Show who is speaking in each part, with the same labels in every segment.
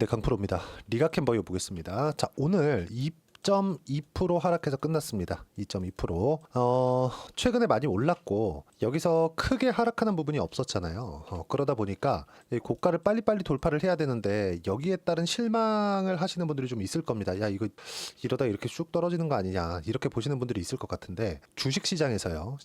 Speaker 1: 네, 강프로입니다. 리가캔버이오 보겠습니다. 자, 오늘 2.2% 하락해서 끝났습니다. 2.2%. 최근에 많이 올랐고 여기서 크게 하락하는 부분이 없었잖아요. 그러다 보니까 이 고가를 빨리빨리 돌파를 해야 되는데 여기에 따른 실망을 하시는 분들이 좀 있을 겁니다. 야, 이거 이러다 이렇게 쑥 떨어지는 거 아니냐, 이렇게 보시는 분들이 있을 것 같은데, 주식시장에서요,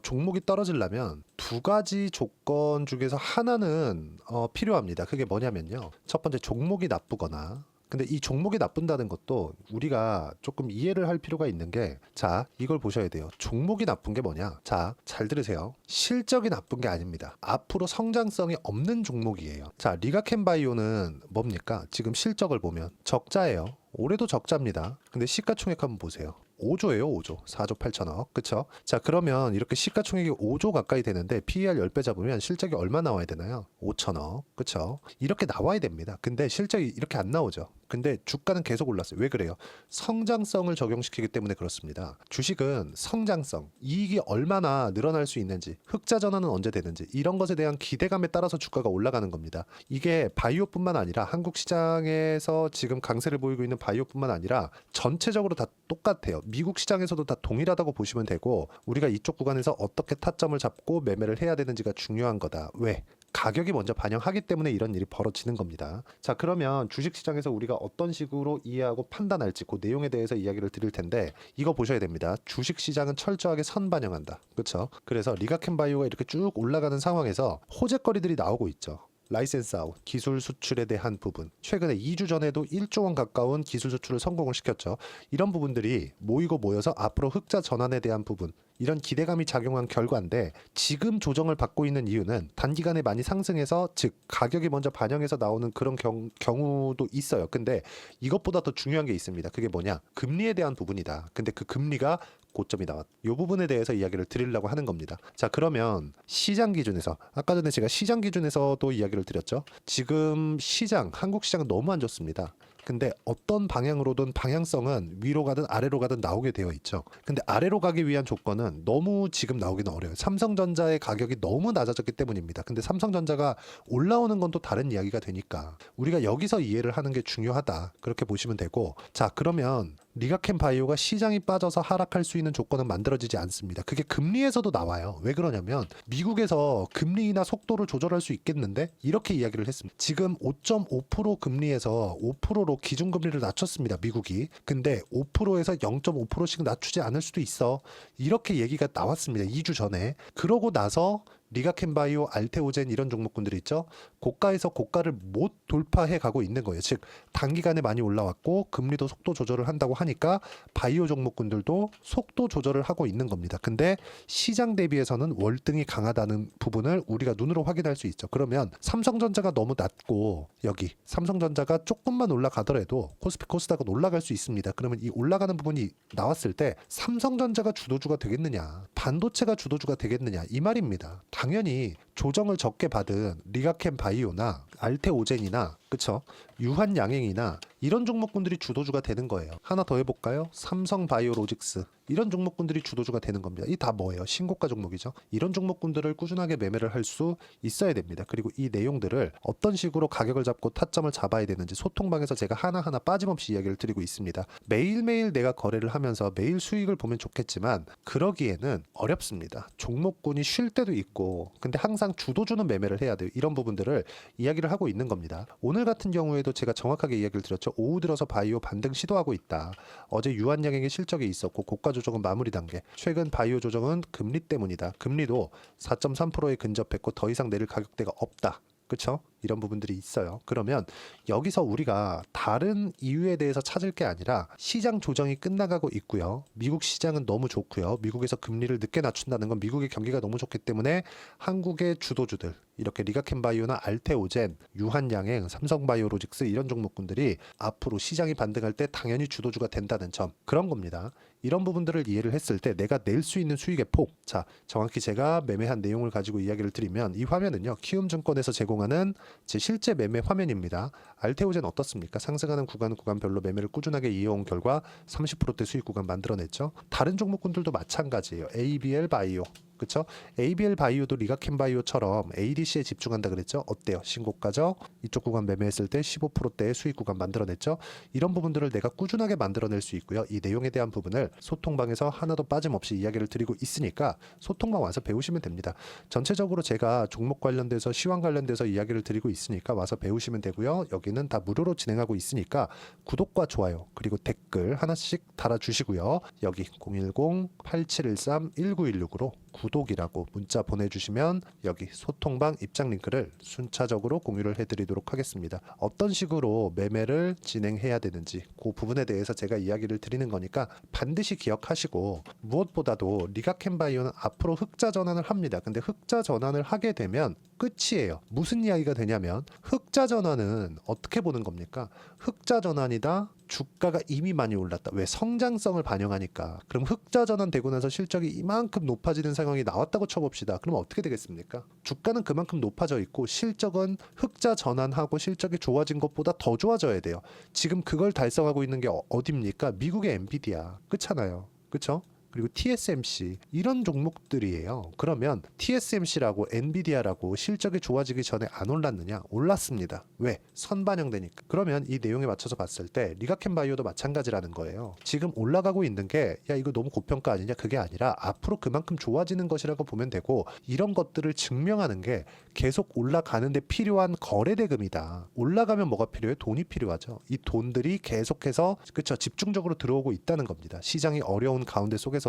Speaker 1: 종목이 떨어지려면 두 가지 조건 중에서 하나는 필요합니다. 그게 뭐냐면요, 첫 번째, 종목이 나쁘거나. 근데 이 종목이 나쁜다는 것도 우리가 조금 이해를 할 필요가 있는 게, 자, 이걸 보셔야 돼요. 종목이 나쁜 게 뭐냐? 자, 잘 들으세요. 실적이 나쁜 게 아닙니다. 앞으로 성장성이 없는 종목이에요. 자, 리가캔바이오는 뭡니까? 지금 실적을 보면 적자예요. 올해도 적자입니다. 근데 시가총액 한번 보세요. 5조예요, 5조. 4조 8천억. 그쵸? 자, 그러면 이렇게 시가총액이 5조 가까이 되는데 PER 10배 잡으면 실적이 얼마 나와야 되나요? 5천억. 그쵸? 이렇게 나와야 됩니다. 근데 실적이 이렇게 안 나오죠. 근데 주가는 계속 올랐어요. 왜 그래요? 성장성을 적용시키기 때문에 그렇습니다. 주식은 성장성, 이익이 얼마나 늘어날 수 있는지, 흑자 전환은 언제 되는지, 이런 것에 대한 기대감에 따라서 주가가 올라가는 겁니다. 이게 바이오뿐만 아니라, 한국 시장에서 지금 강세를 보이고 있는 바이오뿐만 아니라 전체적으로 다 똑같아요. 미국 시장에서도 다 동일하다고 보시면 되고, 우리가 이쪽 구간에서 어떻게 타점을 잡고 매매를 해야 되는지가 중요한 거다. 왜? 가격이 먼저 반영하기 때문에 이런 일이 벌어지는 겁니다. 자, 그러면 주식시장에서 우리가 어떤 식으로 이해하고 판단할지 그 내용에 대해서 이야기를 드릴 텐데, 이거 보셔야 됩니다. 주식시장은 철저하게 선반영한다. 그렇죠? 그래서 리가캔바이오가 이렇게 쭉 올라가는 상황에서 호재거리들이 나오고 있죠. 라이센스 아웃, 기술 수출에 대한 부분. 최근에 2주 전에도 1조 원 가까운 기술 수출을 성공을 시켰죠. 이런 부분들이 모이고 모여서 앞으로 흑자 전환에 대한 부분, 이런 기대감이 작용한 결과인데, 지금 조정을 받고 있는 이유는 단기간에 많이 상승해서, 즉 가격이 먼저 반영해서 나오는 그런 경우도 있어요. 근데 이것보다 더 중요한 게 있습니다. 그게 뭐냐? 금리에 대한 부분이다. 근데 그 금리가 고점이 나왔다. 이 부분에 대해서 이야기를 드리려고 하는 겁니다. 자, 그러면 시장 기준에서, 아까 전에 제가 시장 기준에서도 이야기를 드렸죠. 지금 시장, 한국 시장은 너무 안 좋습니다. 근데 어떤 방향으로든 방향성은 위로 가든 아래로 가든 나오게 되어 있죠. 근데 아래로 가기 위한 조건은 너무 지금 나오기는 어려워요. 삼성전자의 가격이 너무 낮아졌기 때문입니다. 근데 삼성전자가 올라오는 건 또 다른 이야기가 되니까 우리가 여기서 이해를 하는 게 중요하다. 그렇게 보시면 되고, 자, 그러면 리가캔바이오가 시장이 빠져서 하락할 수 있는 조건은 만들어지지 않습니다. 그게 금리에서도 나와요. 왜 그러냐면 미국에서 금리 인하 속도를 조절할 수 있겠는데, 이렇게 이야기를 했습니다. 지금 5.5% 금리에서 5%로 기준금리를 낮췄습니다. 미국이. 근데 5%에서 0.5%씩 낮추지 않을 수도 있어. 이렇게 얘기가 나왔습니다. 2주 전에. 그러고 나서 리가캔바이오, 알테오젠 이런 종목군들이 있죠. 고가에서 고가를 못 돌파해 가고 있는 거예요. 즉 단기간에 많이 올라왔고 금리도 속도 조절을 한다고 하니까 바이오 종목군들도 속도 조절을 하고 있는 겁니다. 근데 시장 대비해서는 월등히 강하다는 부분을 우리가 눈으로 확인할 수 있죠. 그러면 삼성전자가 너무 낮고 여기 삼성전자가 조금만 올라가더라도 코스피 코스닥은 올라갈 수 있습니다. 그러면 이 올라가는 부분이 나왔을 때 삼성전자가 주도주가 되겠느냐, 반도체가 주도주가 되겠느냐, 이 말입니다. 당연히 조정을 적게 받은 리가캔바이오나 알테오젠이나, 그쵸, 유한양행이나 이런 종목군들이 주도주가 되는 거예요. 하나 더 해볼까요? 삼성바이오로직스, 이런 종목군들이 주도주가 되는 겁니다. 이 다 뭐예요? 신고가 종목이죠. 이런 종목군들을 꾸준하게 매매를 할 수 있어야 됩니다. 그리고 이 내용들을 어떤 식으로 가격을 잡고 타점을 잡아야 되는지 소통방에서 제가 하나하나 빠짐없이 이야기를 드리고 있습니다. 매일매일 내가 거래를 하면서 매일 수익을 보면 좋겠지만 그러기에는 어렵습니다. 종목군이 쉴 때도 있고, 근데 항상 주도주는 매매를 해야 돼요. 이런 부분들을 이야기를 하고 있는 겁니다. 오늘 같은 경우에도 제가 정확하게 이야기를 드렸죠. 오후 들어서 바이오 반등 시도하고 있다. 어제 유한양행의 실적이 있었고 고가 조정은 마무리 단계. 최근 바이오 조정은 금리 때문이다. 금리도 4.3%에 근접했고 더 이상 내릴 가격대가 없다. 그렇죠? 이런 부분들이 있어요. 그러면 여기서 우리가 다른 이유에 대해서 찾을 게 아니라 시장 조정이 끝나가고 있고요. 미국 시장은 너무 좋고요. 미국에서 금리를 늦게 낮춘다는 건 미국의 경기가 너무 좋기 때문에 한국의 주도주들, 이렇게 리가캔바이오나 알테오젠, 유한양행, 삼성바이오로직스 이런 종목군들이 앞으로 시장이 반등할 때 당연히 주도주가 된다는 점, 그런 겁니다. 이런 부분들을 이해를 했을 때 내가 낼 수 있는 수익의 폭, 자, 정확히 제가 매매한 내용을 가지고 이야기를 드리면, 이 화면은요, 키움증권에서 제공하는 제 실제 매매 화면입니다. 알테오젠 어떻습니까? 상승하는 구간별로 매매를 꾸준하게 이어온 결과 30%대 수익 구간 만들어냈죠. 다른 종목군들도 마찬가지예요. ABL 바이오, 그쵸? ABL 바이오도 리가켄 바이오처럼 ADC에 집중한다 그랬죠? 어때요? 신고가죠? 이쪽 구간 매매했을 때 15%대의 수익 구간 만들어냈죠? 이런 부분들을 내가 꾸준하게 만들어낼 수 있고요. 이 내용에 대한 부분을 소통방에서 하나도 빠짐없이 이야기를 드리고 있으니까 소통방 와서 배우시면 됩니다. 전체적으로 제가 종목 관련돼서 시황 관련돼서 이야기를 드리고 있으니까 와서 배우시면 되고요. 여기는 다 무료로 진행하고 있으니까 구독과 좋아요 그리고 댓글 하나씩 달아주시고요. 여기 010-8713-1916으로 구독이라고 문자 보내주시면 여기 소통방 입장 링크를 순차적으로 공유를 해드리도록 하겠습니다. 어떤 식으로 매매를 진행해야 되는지 그 부분에 대해서 제가 이야기를 드리는 거니까 반드시 기억하시고, 무엇보다도 리가켄바이오는 앞으로 흑자 전환을 합니다. 근데 흑자 전환을 하게 되면 끝이에요. 무슨 이야기가 되냐면 흑자 전환은 어떻게 보는 겁니까? 흑자 전환이다. 주가가 이미 많이 올랐다. 왜? 성장성을 반영하니까. 그럼 흑자 전환되고 나서 실적이 이만큼 높아지는 상황이 나왔다고 쳐봅시다. 그럼 어떻게 되겠습니까? 주가는 그만큼 높아져 있고 실적은 흑자 전환하고 실적이 좋아진 것보다 더 좋아져야 돼요. 지금 그걸 달성하고 있는 게 어디입니까? 미국의 엔비디아. 그렇잖아요. 그렇죠? 그리고 TSMC 이런 종목들이에요. 그러면 TSMC라고 엔비디아라고 실적이 좋아지기 전에 안 올랐느냐? 올랐습니다. 왜? 선반영되니까. 그러면 이 내용에 맞춰서 봤을 때 리가켄바이오도 마찬가지라는 거예요. 지금 올라가고 있는 게 야 이거 너무 고평가 아니냐? 그게 아니라 앞으로 그만큼 좋아지는 것이라고 보면 되고, 이런 것들을 증명하는 게 계속 올라가는데 필요한 거래 대금이다. 올라가면 뭐가 필요해요? 돈이 필요하죠. 이 돈들이 계속해서 그쵸 집중적으로 들어오고 있다는 겁니다. 시장이 어려운 가운데 속에서도요.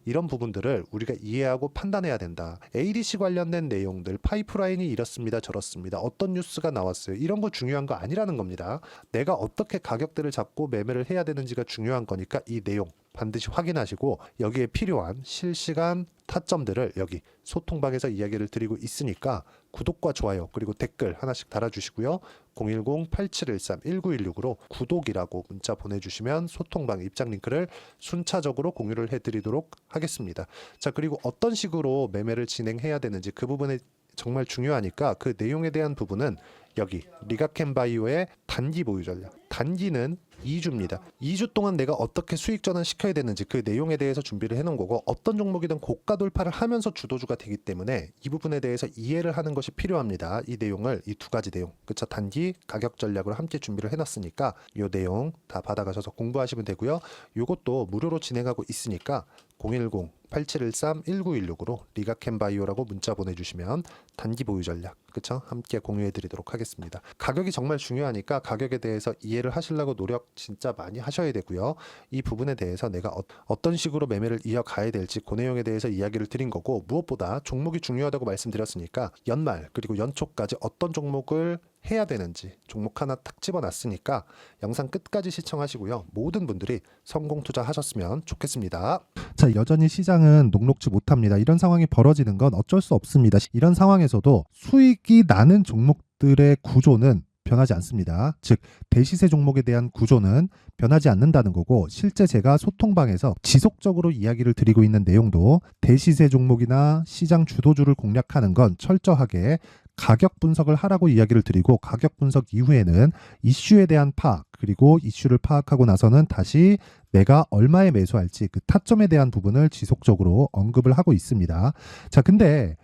Speaker 1: 이런 부분들을 우리가 이해하고 판단해야 된다. ADC 관련된 내용들, 파이프라인이 이렇습니다, 저렇습니다. 어떤 뉴스가 나왔어요. 이런 거 중요한 거 아니라는 겁니다. 내가 어떻게 가격대를 잡고 매매를 해야 되는지가 중요한 거니까 이 내용 반드시 확인하시고 여기에 필요한 실시간 타점들을 여기 소통방에서 이야기를 드리고 있으니까 구독과 좋아요 그리고 댓글 하나씩 달아주시고요. 010-8713-1916으로 구독이라고 문자 보내주시면 소통방 입장 링크를 순차적으로 공유를 해드리도록 하겠습니다. 자, 그리고 어떤 식으로 매매를 진행해야 되는지 그 부분에 정말 중요하니까 그 내용에 대한 부분은 여기 리가켄바이오의 단기 보유 전략. 단기는 2주입니다. 2주 동안 내가 어떻게 수익 전환 시켜야 되는지 그 내용에 대해서 준비를 해놓은 거고, 어떤 종목이든 고가 돌파를 하면서 주도주가 되기 때문에 이 부분에 대해서 이해를 하는 것이 필요합니다. 이 내용을 이 두 가지 내용, 그쵸? 단기 가격 전략으로 함께 준비를 해놨으니까 이 내용 다 받아가셔서 공부하시면 되고요. 이것도 무료로 진행하고 있으니까 010-8713-1916으로 리가켄바이오라고 문자 보내주시면 단기 보유 전략 그쵸? 함께 공유해드리도록 하겠습니다. 가격이 정말 중요하니까 가격에 대해서 이해를 하시려고 노력 진짜 많이 하셔야 되고요. 이 부분에 대해서 내가 어떤 식으로 매매를 이어가야 될지 그 내용에 대해서 이야기를 드린 거고, 무엇보다 종목이 중요하다고 말씀드렸으니까 연말 그리고 연초까지 어떤 종목을 해야 되는지 종목 하나 딱 집어놨으니까 영상 끝까지 시청하시고요. 모든 분들이 성공 투자하셨으면 좋겠습니다. 자, 여전히 시장은 녹록지 못합니다. 이런 상황이 벌어지는 건 어쩔 수 없습니다. 이런 상황에서도 수익이 나는 종목들의 구조는 변하지 않습니다. 즉 대시세 종목에 대한 구조는 변하지 않는다는 거고, 실제 제가 소통방에서 지속적으로 이야기를 드리고 있는 내용도 대시세 종목이나 시장 주도주를 공략하는 건 철저하게 가격 분석을 하라고 이야기를 드리고, 가격 분석 이후에는 이슈에 대한 파악, 그리고 이슈를 파악하고 나서는 다시 내가 얼마에 매수할지 그 타점에 대한 부분을 지속적으로 언급을 하고 있습니다. 자, 근데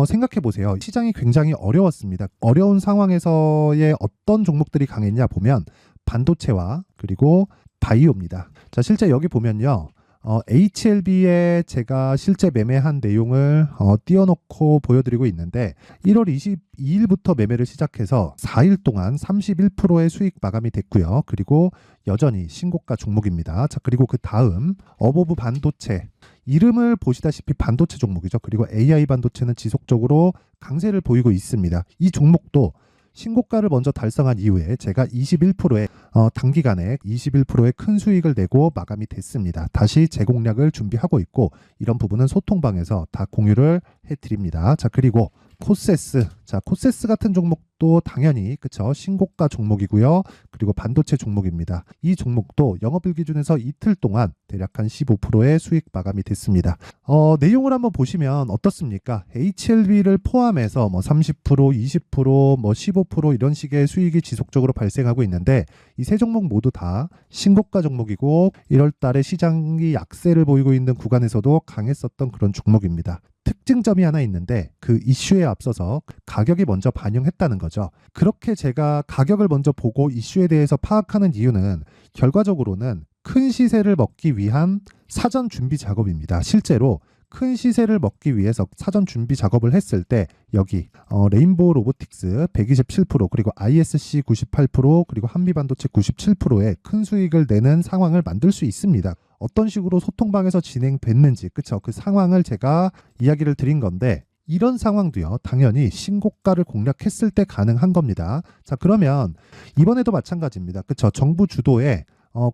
Speaker 1: 생각해 보세요. 시장이 굉장히 어려웠습니다. 어려운 상황에서의 어떤 종목들이 강했냐 보면 반도체와 그리고 바이오입니다. 자, 실제 여기 보면요. HLB에 제가 실제 매매한 내용을 띄워놓고 보여드리고 있는데 1월 22일부터 매매를 시작해서 4일 동안 31%의 수익 마감이 됐고요. 그리고 여전히 신고가 종목입니다. 자, 그리고 그 다음 어보브 반도체, 이름을 보시다시피 반도체 종목이죠. 그리고 AI 반도체는 지속적으로 강세를 보이고 있습니다. 이 종목도 신고가를 먼저 달성한 이후에 제가 21%의 단기간에 21%의 큰 수익을 내고 마감이 됐습니다. 다시 재공략을 준비하고 있고, 이런 부분은 소통방에서 다 공유를 해드립니다. 자, 그리고 코세스. 자, 코세스 같은 종목도 당연히 그쵸 신고가 종목이고요. 그리고 반도체 종목입니다. 이 종목도 영업일 기준에서 이틀 동안 대략 한 15%의 수익 마감이 됐습니다. 내용을 한번 보시면 어떻습니까? HLB를 포함해서 뭐 30%, 20%, 뭐 15% 이런 식의 수익이 지속적으로 발생하고 있는데, 이 세 종목 모두 다 신고가 종목이고 1월 달에 시장이 약세를 보이고 있는 구간에서도 강했었던 그런 종목입니다.
Speaker 2: 특징점이 하나 있는데 그 이슈에 앞서서 가격이 먼저 반영했다는 거죠. 그렇게 제가 가격을 먼저 보고 이슈에 대해서 파악하는 이유는 결과적으로는 큰 시세를 먹기 위한 사전 준비 작업입니다. 실제로 큰 시세를 먹기 위해서 사전 준비 작업을 했을 때 여기 레인보우 로보틱스 127% 그리고 ISC 98% 그리고 한미반도체 97%의 큰 수익을 내는 상황을 만들 수 있습니다. 어떤 식으로 소통방에서 진행됐는지 그쵸? 그 상황을 제가 이야기를 드린 건데 이런 상황도요 당연히 신고가를 공략했을 때 가능한 겁니다. 자 그러면 이번에도 마찬가지입니다. 그쵸? 정부 주도의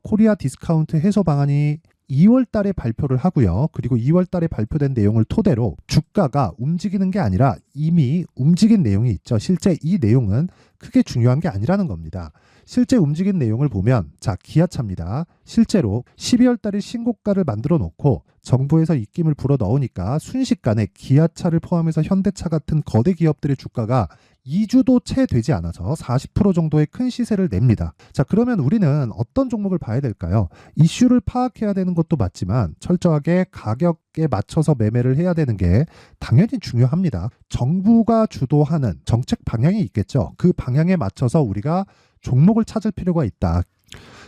Speaker 2: 코리아 디스카운트 해소 방안이 2월 달에 발표를 하고요. 그리고 2월 달에 발표된 내용을 토대로 주가가 움직이는 게 아니라 이미 움직인 내용이 있죠. 실제 이 내용은 크게 중요한 게 아니라는 겁니다. 실제 움직인 내용을 보면 자 기아차입니다. 실제로 12월 달에 신고가를 만들어 놓고 정부에서 입김을 불어 넣으니까 순식간에 기아차를 포함해서 현대차 같은 거대 기업들의 주가가 2주도 채 되지 않아서 40% 정도의 큰 시세를 냅니다. 자 그러면 우리는 어떤 종목을 봐야 될까요? 이슈를 파악해야 되는 것도 맞지만 철저하게 가격에 맞춰서 매매를 해야 되는 게 당연히 중요합니다. 정부가 주도하는 정책 방향이 있겠죠. 그 방향에 맞춰서 우리가 종목을 찾을 필요가 있다.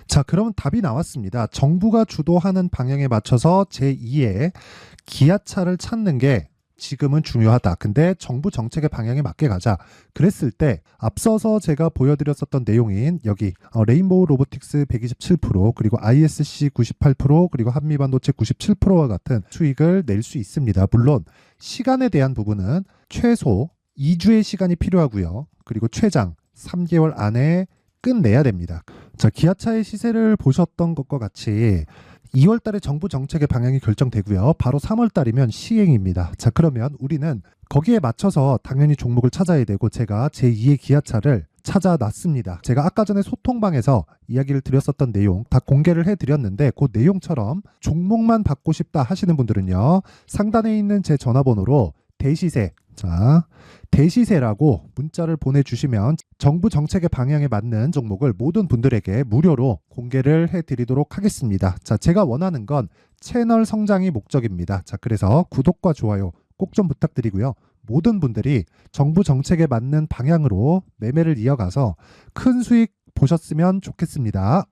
Speaker 2: 자 그러면 답이 나왔습니다. 정부가 주도하는 방향에 맞춰서 제2의 기아차를 찾는 게 지금은 중요하다. 근데 정부 정책의 방향에 맞게 가자. 그랬을 때 앞서서 제가 보여드렸었던 내용인 여기 레인보우 로보틱스 127% 그리고 ISC 98% 그리고 한미반도체 97%와 같은 수익을 낼 수 있습니다. 물론 시간에 대한 부분은 최소 2주의 시간이 필요하고요. 그리고 최장 3개월 안에 끝내야 됩니다. 자, 기아차의 시세를 보셨던 것과 같이 2월 달에 정부 정책의 방향이 결정되고요. 바로 3월 달이면 시행입니다. 자, 그러면 우리는 거기에 맞춰서 당연히 종목을 찾아야 되고 제가 제2의 기아차를 찾아놨습니다. 제가 아까 전에 소통방에서 이야기를 드렸었던 내용 다 공개를 해드렸는데 그 내용처럼 종목만 받고 싶다 하시는 분들은요. 상단에 있는 제 전화번호로 대시세 자 대시세라고 문자를 보내주시면 정부 정책의 방향에 맞는 종목을 모든 분들에게 무료로 공개를 해드리도록 하겠습니다. 자, 제가 원하는 건 채널 성장이 목적입니다. 자, 그래서 구독과 좋아요 꼭 좀 부탁드리고요. 모든 분들이 정부 정책에 맞는 방향으로 매매를 이어가서 큰 수익 보셨으면 좋겠습니다.